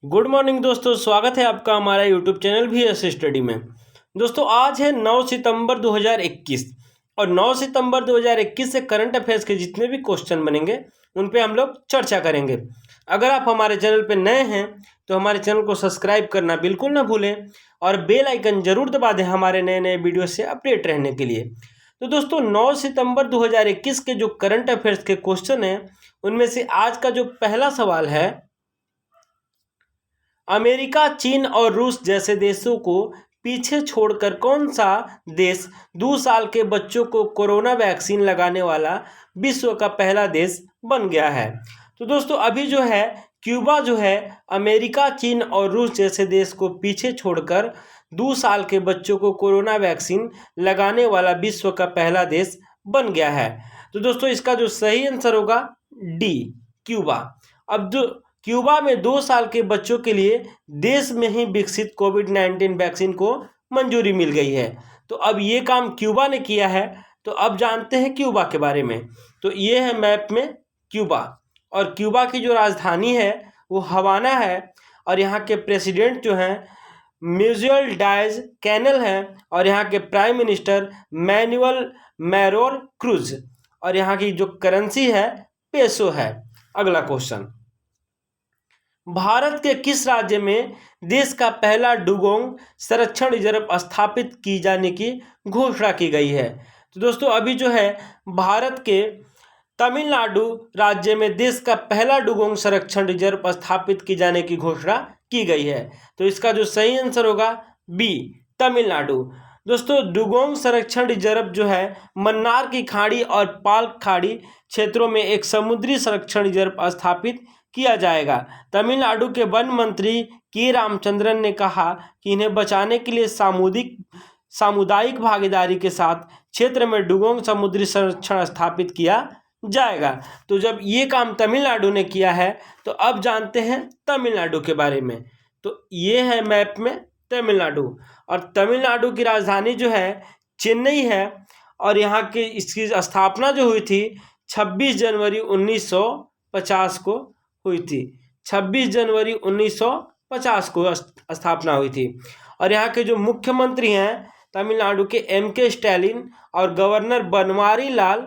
Good morning दोस्तों, स्वागत है आपका हमारा यूट्यूब चैनल भी एस स्टडी में। दोस्तों आज है 9 सितंबर 2021 और 9 सितंबर 2021 से करंट अफेयर्स के जितने भी क्वेश्चन बनेंगे उन पे हम लोग चर्चा करेंगे। अगर आप हमारे चैनल पे नए हैं तो हमारे चैनल को सब्सक्राइब करना बिल्कुल ना भूलें और बेल आइकन जरूर दबा दें हमारे नए नए वीडियो से अपडेट रहने के लिए। तो दोस्तों 9 सितंबर 2021 के जो करंट अफेयर्स के क्वेश्चन हैं उनमें से आज का जो पहला सवाल है, अमेरिका, चीन और रूस जैसे देशों को पीछे छोड़कर कौन सा देश 2 साल के बच्चों को कोरोना वैक्सीन लगाने वाला विश्व का पहला देश बन गया है? तो दोस्तों अभी जो है क्यूबा जो है अमेरिका, चीन और रूस जैसे देश को पीछे छोड़कर 2 साल के बच्चों को कोरोना वैक्सीन लगाने वाला विश्व का पहला देश बन गया है। तो दोस्तों इसका जो सही आंसर होगा डी, क्यूबा। अब जो क्यूबा में 2 साल के बच्चों के लिए देश में ही विकसित कोविड-19 वैक्सीन को मंजूरी मिल गई है। तो अब ये काम क्यूबा ने किया है। तो अब जानते हैं क्यूबा के बारे में। तो ये है मैप में क्यूबा और क्यूबा की जो राजधानी है वो हवाना है और यहाँ के प्रेसिडेंट जो हैं म्यूजियल डायज कैनल हैं और यहाँ के प्राइम मिनिस्टर मैनुअल मैरोर क्रूज और यहाँ की जो करेंसी है पेसो है। अगला क्वेश्चन, भारत के किस राज्य में देश का पहला डुगोंग संरक्षण रिजर्व स्थापित की जाने की घोषणा की गई है? तो दोस्तों अभी जो है भारत के तमिलनाडु राज्य में देश का पहला डुगोंग संरक्षण रिजर्व स्थापित की जाने की घोषणा की गई है। तो इसका जो सही आंसर होगा बी, तमिलनाडु। दोस्तों डुगोंग संरक्षण रिजर्व जो है मन्नार की खाड़ी और पाल्क खाड़ी क्षेत्रों में एक समुद्री संरक्षण रिजर्व स्थापित किया जाएगा। तमिलनाडु के वन मंत्री के रामचंद्रन ने कहा कि इन्हें बचाने के लिए सामुदायिक भागीदारी के साथ क्षेत्र में डुगोंग समुद्री संरक्षण स्थापित किया जाएगा। तो जब ये काम तमिलनाडु ने किया है तो अब जानते हैं तमिलनाडु के बारे में। तो ये है मैप में तमिलनाडु और तमिलनाडु की राजधानी जो है चेन्नई है और यहाँ के इसकी स्थापना जो हुई थी 26 जनवरी 1950 को हुई थी। 26 जनवरी 1950 को स्थापना हुई थी और यहाँ के जो मुख्यमंत्री हैं तमिलनाडु के के स्टालिन और गवर्नर बनवारी लाल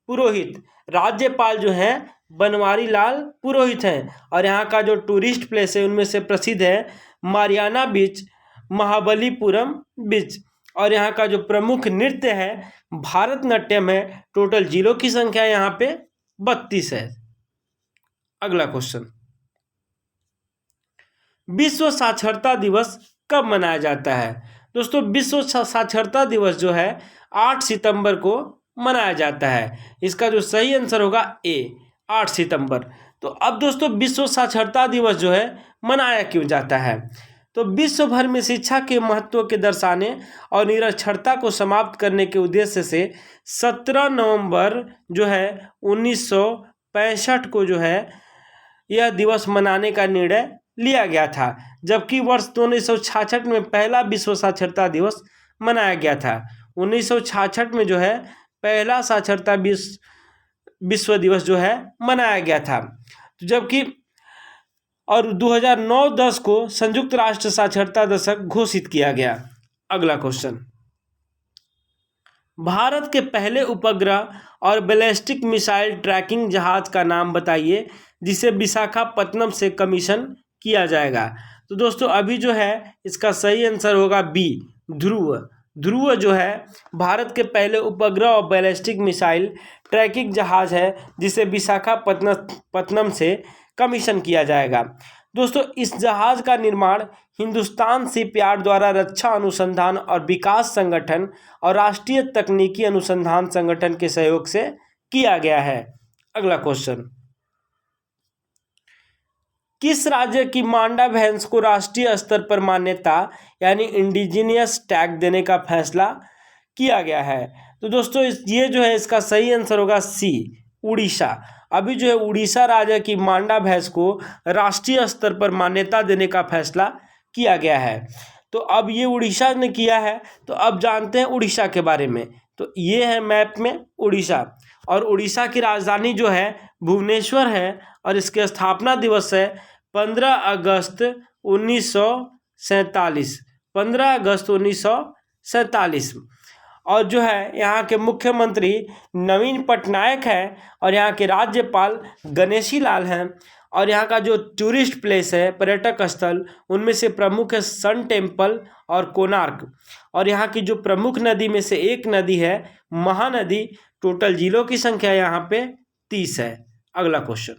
पुरोहित, राज्यपाल जो हैं बनवारी लाल पुरोहित हैं और यहाँ का जो टूरिस्ट प्लेस है उनमें से प्रसिद्ध है मारियाना बीच, महाबलीपुरम बीच और यहाँ का जो प्रमुख नृत्य है भारतनाट्यम है। टोटल जिलों की संख्या यहाँ पे 32 है। अगला क्वेश्चन, विश्व साक्षरता दिवस कब मनाया जाता है? दोस्तों विश्व साक्षरता दिवस जो है 8 सितंबर को मनाया जाता है। इसका जो सही आंसर होगा ए, 8 सितंबर। तो अब दोस्तों विश्व साक्षरता दिवस जो है मनाया क्यों जाता है? तो विश्व भर में शिक्षा के महत्व के दर्शाने और निरक्षरता को समाप्त करने के उद्देश्य से 17 नवंबर जो है 1965 को जो है यह दिवस मनाने का निर्णय लिया गया था, जबकि वर्ष 1966 में पहला विश्व साक्षरता दिवस मनाया गया था। 1966 में जो है पहला साक्षरता विश्व दिवस जो है मनाया गया था, जबकि और 2009-10 को संयुक्त राष्ट्र साक्षरता दशक घोषित किया गया। अगला क्वेश्चन, भारत के पहले उपग्रह और बैलिस्टिक मिसाइल ट्रैकिंग जहाज का नाम बताइए जिसे विशाखापत्तनम से कमीशन किया जाएगा। तो दोस्तों अभी जो है इसका सही आंसर होगा बी, ध्रुव। ध्रुव जो है भारत के पहले उपग्रह और बैलिस्टिक मिसाइल ट्रैकिंग जहाज है जिसे विशाखापत्तनम से कमीशन किया जाएगा। दोस्तों इस जहाज का निर्माण हिंदुस्तान शिपयार्ड द्वारा रक्षा अनुसंधान और विकास संगठन और राष्ट्रीय तकनीकी अनुसंधान संगठन के सहयोग से किया गया है। अगला क्वेश्चन, किस राज्य की मांडा भैंस को राष्ट्रीय स्तर पर मान्यता यानी इंडिजिनियस टैग देने का फैसला किया गया है? तो दोस्तों ये जो है इसका सही आंसर होगा सी, उड़ीसा। अभी जो है उड़ीसा राज्य की मांडा भैंस को राष्ट्रीय स्तर पर मान्यता देने का फैसला किया गया है। तो अब ये उड़ीसा ने किया है। तो अब जानते हैं उड़ीसा के बारे में। तो ये है मैप में उड़ीसा और उड़ीसा की राजधानी जो है भुवनेश्वर है और इसके स्थापना दिवस है 15 अगस्त 1947, 15 अगस्त 1947। और जो है यहाँ के मुख्यमंत्री नवीन पटनायक है और यहाँ के राज्यपाल गणेशी लाल हैं। और यहाँ का जो टूरिस्ट प्लेस है, पर्यटक स्थल, उनमें से प्रमुख है सन टेम्पल और कोणार्क। और यहाँ की जो प्रमुख नदी में से एक नदी है महानदी। टोटल जिलों की संख्या यहाँ पे 30 है। अगला क्वेश्चन,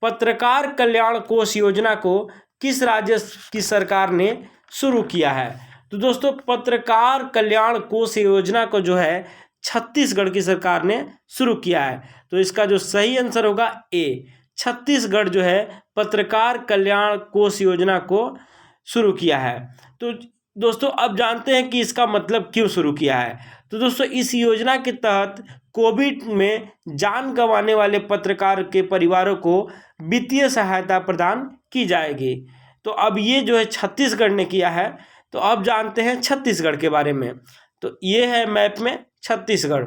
पत्रकार कल्याण कोष योजना को किस राज्य की सरकार ने शुरू किया है? तो दोस्तों पत्रकार कल्याण कोष योजना को जो है छत्तीसगढ़ की सरकार ने शुरू किया है। तो इसका जो सही आंसर होगा ए, छत्तीसगढ़ जो है पत्रकार कल्याण कोष योजना को शुरू किया है। तो दोस्तों अब जानते हैं कि इसका मतलब क्यों शुरू किया है। तो दोस्तों इस योजना के तहत कोविड में जान गंवाने वाले पत्रकार के परिवारों को वित्तीय सहायता प्रदान की जाएगी। तो अब ये जो है छत्तीसगढ़ ने किया है। तो अब जानते हैं छत्तीसगढ़ के बारे में। तो ये है मैप में छत्तीसगढ़,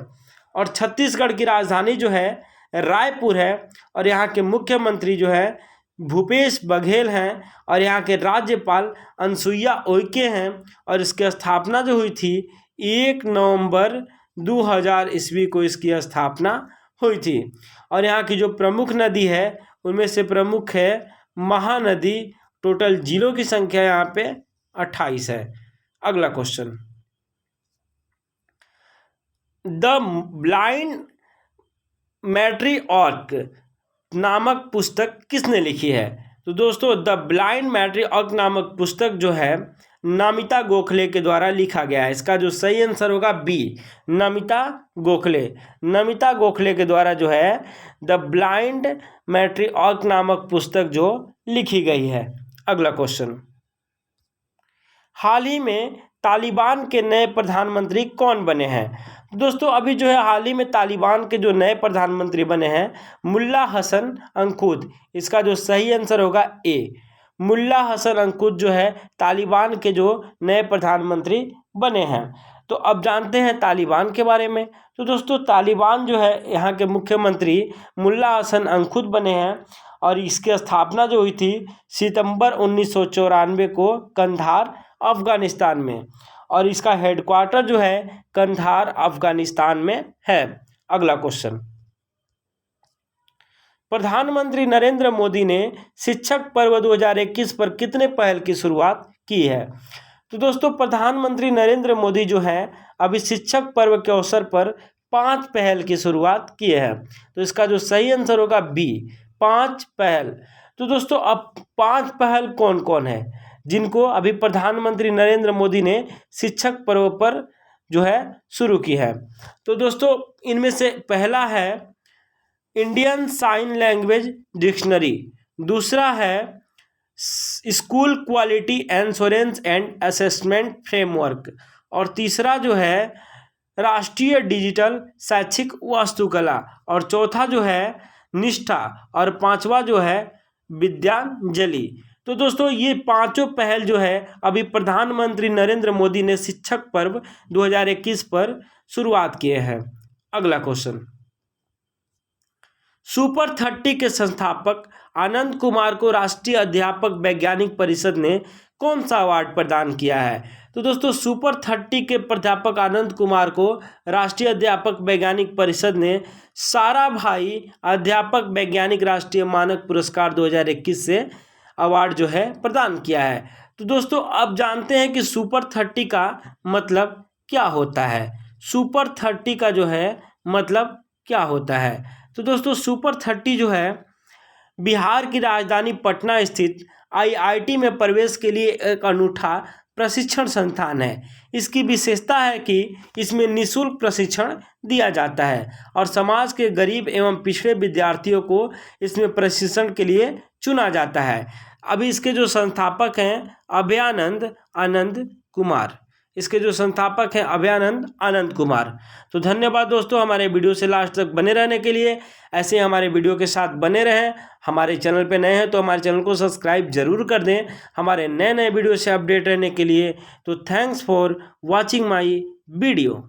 और छत्तीसगढ़ की राजधानी जो है रायपुर है। और यहाँ के मुख्यमंत्री जो है भूपेश बघेल हैं और यहाँ के राज्यपाल अनसुईया उइके हैं। और इसकी स्थापना जो हुई थी 1 नवंबर 2000 ईस्वी को इसकी स्थापना हुई थी। और यहाँ की जो प्रमुख नदी है उनमें से प्रमुख है महानदी। टोटल जिलों की संख्या यहाँ पे 28 है। अगला क्वेश्चन, द ब्लाइंड मैट्रिआर्क नामक पुस्तक किसने लिखी है? तो दोस्तों द ब्लाइंड मैट्रिआर्क नामक पुस्तक जो है नमिता गोखले के द्वारा लिखा गया है। इसका जो सही आंसर होगा बी, नमिता गोखले। नमिता गोखले के द्वारा जो है द ब्लाइंड मैट्रिआर्क नामक पुस्तक जो लिखी गई है। अगला क्वेश्चन, हाल ही में तालिबान के नए प्रधानमंत्री कौन बने हैं? दोस्तों अभी जो है हाल ही में तालिबान के जो नए प्रधानमंत्री बने हैं मुल्ला हसन अंकुद। इसका जो सही आंसर होगा ए, मुल्ला हसन अंकुद जो है तालिबान के जो नए प्रधानमंत्री बने हैं। तो अब जानते हैं तालिबान के बारे में। तो दोस्तों तालिबान जो है यहाँ के मुख्यमंत्री मुल्ला हसन अंकुद बने हैं। और इसकी स्थापना जो हुई थी सितंबर 1994 को कंधार अफगानिस्तान में। और इसका हेडक्वार्टर जो है कंधार अफगानिस्तान में है। अगला क्वेश्चन, प्रधानमंत्री नरेंद्र मोदी ने शिक्षक पर्व 2021 पर कितने पहल की शुरुआत की है? तो दोस्तों प्रधानमंत्री नरेंद्र मोदी जो हैं अभी शिक्षक पर्व के अवसर पर 5 पहल की शुरुआत किए हैं। तो इसका जो सही आंसर होगा बी, 5 पहल। तो दोस्तों अब 5 पहल कौन कौन है जिनको अभी प्रधानमंत्री नरेंद्र मोदी ने शिक्षक पर्व पर जो है शुरू की है? तो दोस्तों इनमें से पहला है इंडियन साइन लैंग्वेज डिक्शनरी, दूसरा है school quality insurance and assessment framework, और तीसरा जो है राष्ट्रीय डिजिटल शैक्षिक वास्तुकला, और चौथा जो है निष्ठा, और पांचवा जो है विद्यांजलि। तो दोस्तों ये पांचों पहल जो है अभी प्रधानमंत्री नरेंद्र मोदी ने शिक्षक पर्व 2021 पर शुरुआत किए हैं। अगला क्वेश्चन, सुपर 30 के संस्थापक आनंद कुमार को राष्ट्रीय अध्यापक वैज्ञानिक परिषद ने कौन सा अवार्ड प्रदान किया है? तो दोस्तों सुपर 30 के प्राध्यापक आनंद कुमार को राष्ट्रीय अध्यापक वैज्ञानिक परिषद ने साराभाई अध्यापक वैज्ञानिक राष्ट्रीय मानक पुरस्कार 2021 से अवार्ड जो है प्रदान किया है। तो दोस्तों अब जानते हैं कि सुपर 30 का मतलब क्या होता है। सुपर 30 का जो है मतलब क्या होता है? तो दोस्तों सुपर 30 जो है बिहार की राजधानी पटना स्थित IIT में प्रवेश के लिए एक अनूठा प्रशिक्षण संस्थान है। इसकी विशेषता है कि इसमें निःशुल्क प्रशिक्षण दिया जाता है और समाज के गरीब एवं पिछड़े विद्यार्थियों को इसमें प्रशिक्षण के लिए चुना जाता है। अभी इसके जो संस्थापक हैं अभयानंद आनंद कुमार, इसके जो संस्थापक हैं अभयानंद आनंद कुमार। तो धन्यवाद दोस्तों हमारे वीडियो से लास्ट तक बने रहने के लिए। ऐसे हमारे वीडियो के साथ बने रहें। हमारे चैनल पे नए हैं तो हमारे चैनल को सब्सक्राइब जरूर कर दें हमारे नए नए वीडियो से अपडेट रहने के लिए। तो thanks for watching my video.